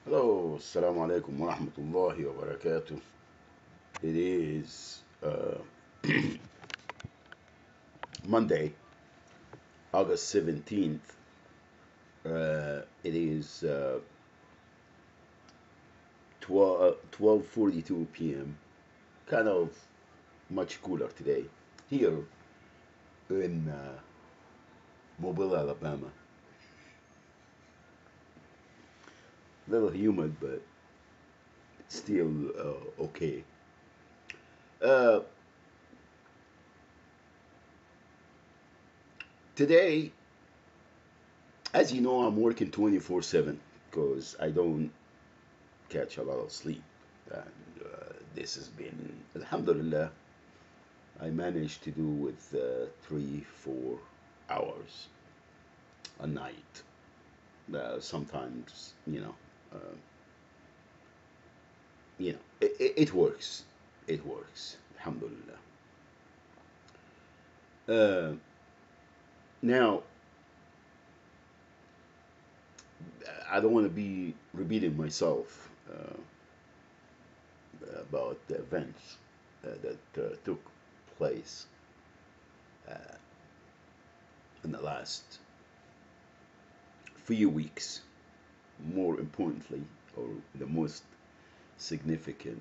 Hello, Assalamu alaikum wa rahmatullahi wa barakatuh. It is Monday, August 17th. It is 12:42 p.m. Kind of much cooler today here in Mobile, Alabama. A little humid, but it's still okay. Uh, Today, as you know, I'm working 24/7 because I don't catch a lot of sleep. And this has been, Alhamdulillah, I managed to do with 3, 4 hours a night. Sometimes, uh, it works. It works. Alhamdulillah. Uh, Now, I don't want to be repeating myself about the events that took place uh, in the last few weeks. More importantly, or the most significant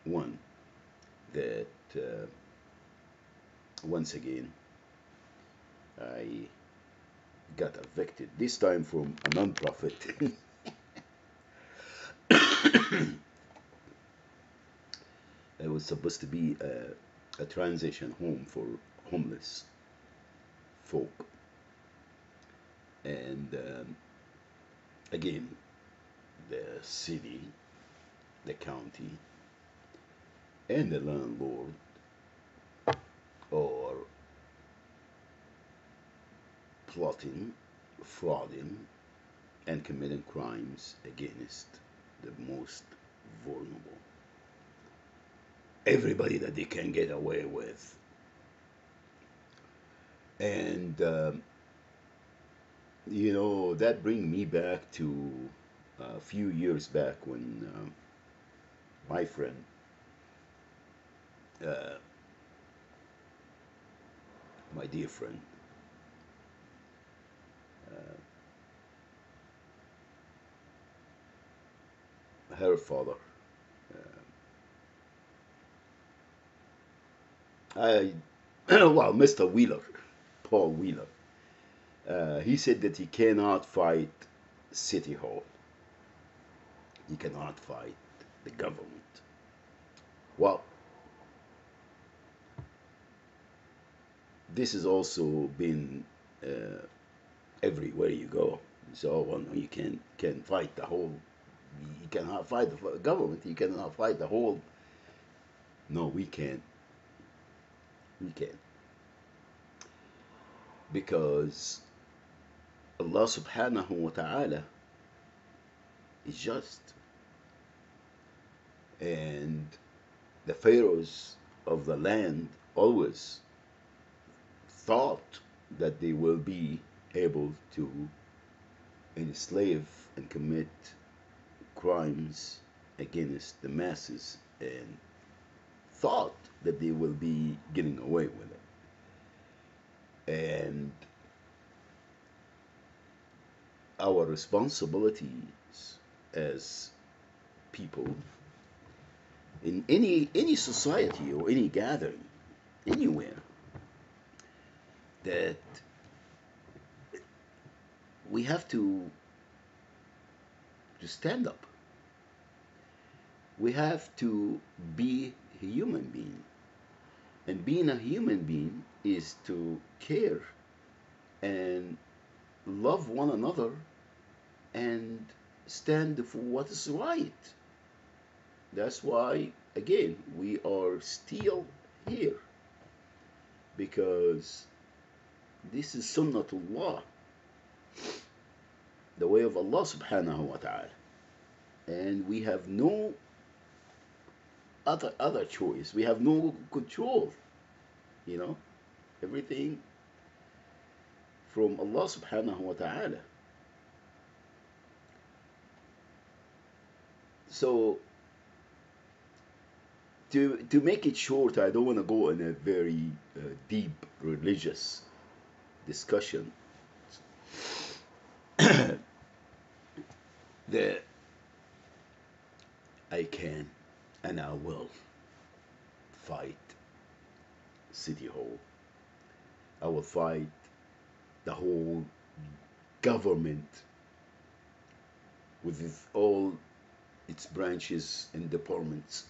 one, that once again I got evicted, this time from a non-profit. It was supposed to be a transition home for homeless folk. And again, the city, the county, and the landlord are plotting, frauding, and committing crimes against the most vulnerable. Everybody that they can get away with. And, that brings me back to a few years back when my friend, uh, my dear friend, her father, I, well, Mr. Wheeler, Paul Wheeler, he said that he cannot fight City Hall. He cannot fight the government. Well, this has also been uh, everywhere you go. So, well, no, you can't fight the whole. You cannot fight the government. You cannot fight the whole. No, we can't. We can't because Allah Subhanahu wa Taala is just, and the pharaohs of the land always thought that they will be able to enslave and commit crimes against the masses and thought that they will be getting away with it. And our responsibilities as people in any society or any gathering anywhere, that we have to stand up. We have to be a human being. And being a human being is to care and love one another and stand for what is right. That's why, again, we are still here because this is Sunnatullah, the way of Allah subhanahu wa ta'ala. And we have no other choice. We have no control, you know, everything from Allah subhanahu wa ta'ala. So to make it short, I don't want to go in a very deep religious discussion. That I can and I will fight City Hall. I will fight the whole government with all its branches and departments,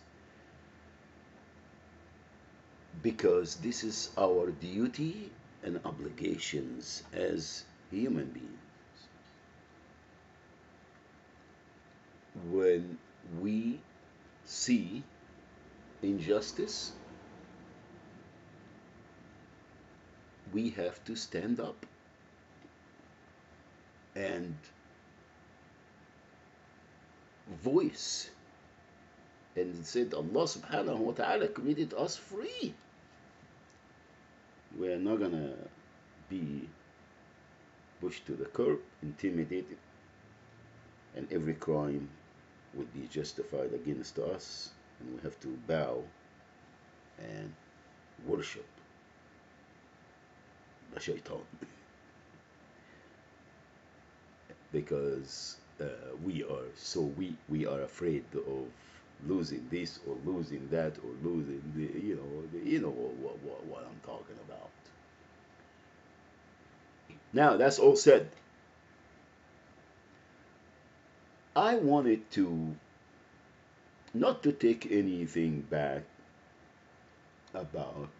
because this is our duty and obligations as human beings. When we see injustice, we have to stand up and voice and said Allah subhanahu wa ta'ala created us free. We're not gonna be pushed to the curb, intimidated, and every crime would be justified against us, and we have to bow and worship the shaitan because we are afraid of losing this or losing that or losing what I'm talking about. Now that's all said. I wanted to not to take anything back about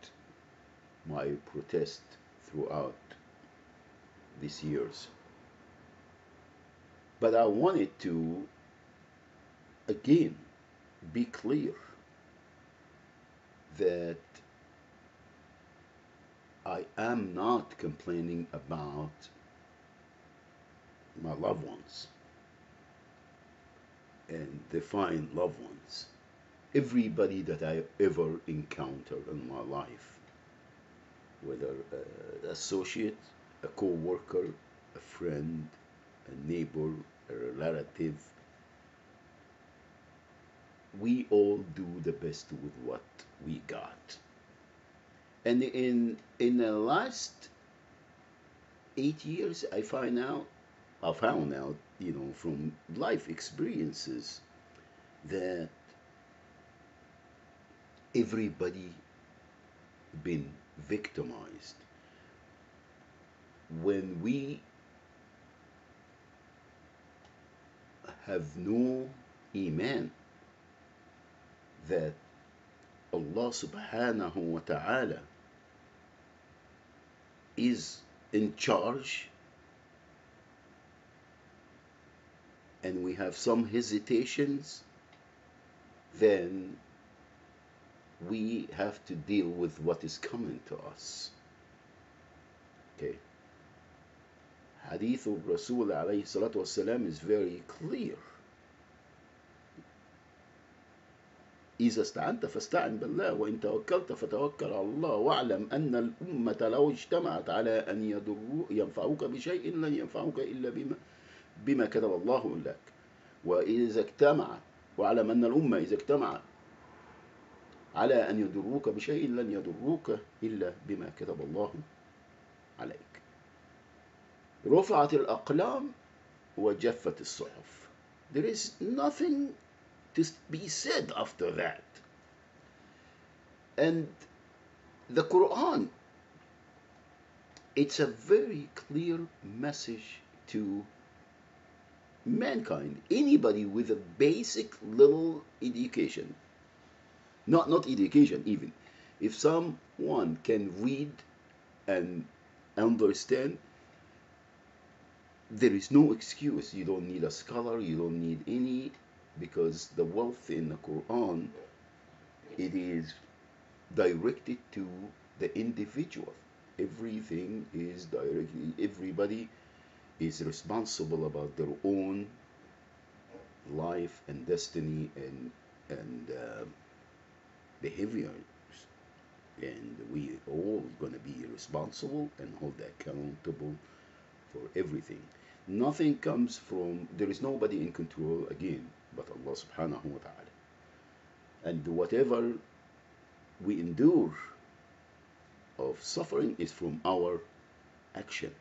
my protest throughout these years, but I wanted to again be clear that I am not complaining about my loved ones and define loved ones. Everybody that I ever encountered in my life, whether an associate, a co-worker, a friend, a neighbor, a relative, we all do the best with what we got. And in the last 8 years, I found out, from life experiences that everybody been victimized. When we have no iman that Allah subhanahu wa ta'ala is in charge, and we have some hesitations, then we have to deal with what is coming to us. Okay. Hadith of Rasul alayhi salatu wasalam is very clear. إذا استعنت فاستعن بالله وإن توكلت فتوكل على الله واعلم أن الأمة لو اجتمعت على أن ينفعوك بشيء لن ينفعوك إلا بما كتب الله لك وإذا اجتمع واعلم أن الأمة إذا اجتمعت على أن يضروك بشيء لن يضروك إلا بما كتب الله عليك. رفعت الأقلام وجفت الصحف. There is nothing to be said after that. And the Quran, it's a very clear message to mankind. Anybody with a basic little education, not education even, if someone can read and understand, there is no excuse. You don't need a scholar, you don't need any, because the wealth in the Quran, it is directed to the individual. Everything is directly, everybody is responsible about their own life and destiny and behaviors, and we all gonna be responsible and hold accountable for everything. Nothing comes from, there is nobody in control again. but Allah subhanahu wa ta'ala. And whatever we endure of suffering is from our action,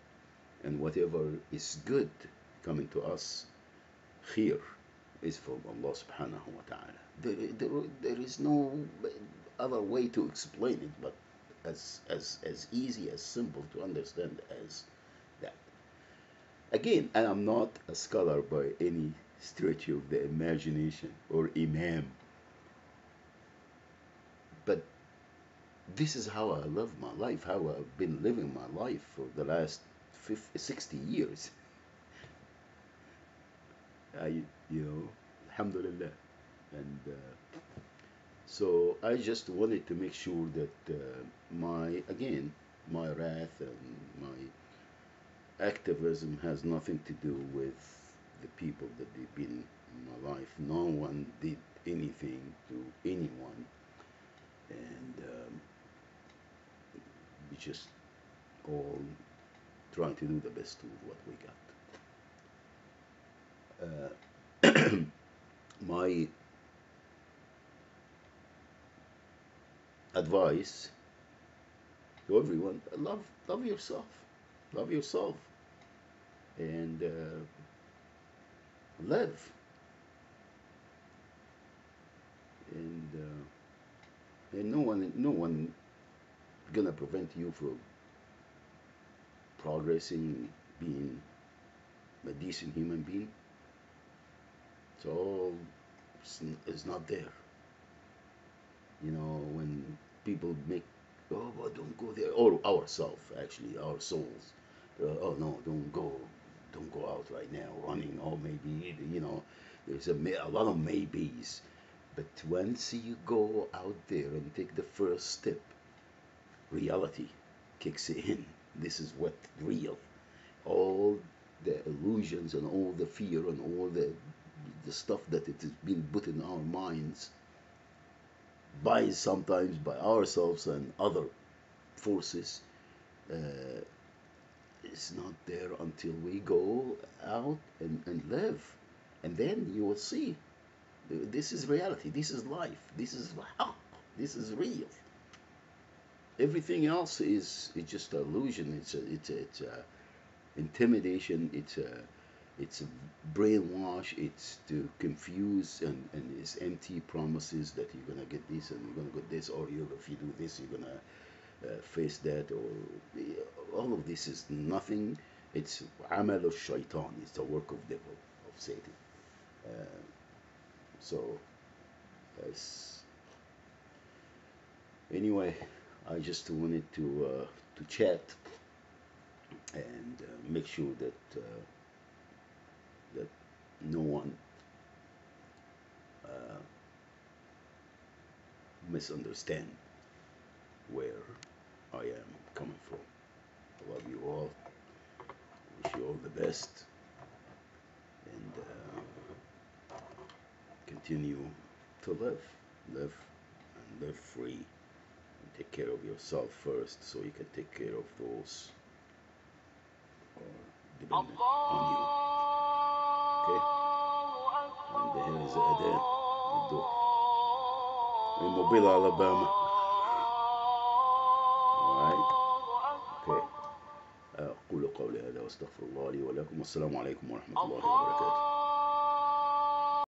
and whatever is good coming to us here is from Allah subhanahu wa ta'ala. There is no other way to explain it, but as easy, as simple to understand as that. Again, I am not a scholar by any stretch of the imagination or imam, but this is how I live my life, how I've been living my life for the last 60 years. I, alhamdulillah. And so I just wanted to make sure that my wrath and my activism has nothing to do with the people that they've been in my life. No one did anything to anyone, and we just all trying to do the best with what we got. My advice to everyone: love yourself, and live, and no one gonna prevent you from progressing, being a decent human being. So it's not there. When people make, oh, but don't go there, or ourselves, actually, our souls, oh no, don't go out right now, running, or maybe, there's a lot of maybes. But once you go out there and take the first step, reality kicks in. This is what real. All the illusions and all the fear and all the stuff that it has been put in our minds by sometimes by ourselves and other forces, is not there until we go out and live, and then you will see this is reality, this is life, this is haq, this is real. Everything else is just illusion. It's a intimidation. It's a brainwash. It's to confuse, and it's empty promises that you're gonna get this and you're gonna get this, or if you do this you're gonna face that, or all of this is nothing. It's amal of shaitan. It's the work of devil, of Satan. Uh, so as anyway, I just wanted to chat and make sure that no one uh, misunderstand where I am coming from. I love you all. Wish you all the best, and continue to live, and live free. And take care of yourself first, so you can take care of those who are dependent on you. Okay? And here is the Adhan الظهر in Mobile, Alabama. Alright? Okay. أقول قولي هذا وأستغفر الله لي ولكم، والسلام عليكم ورحمة الله وبركاته.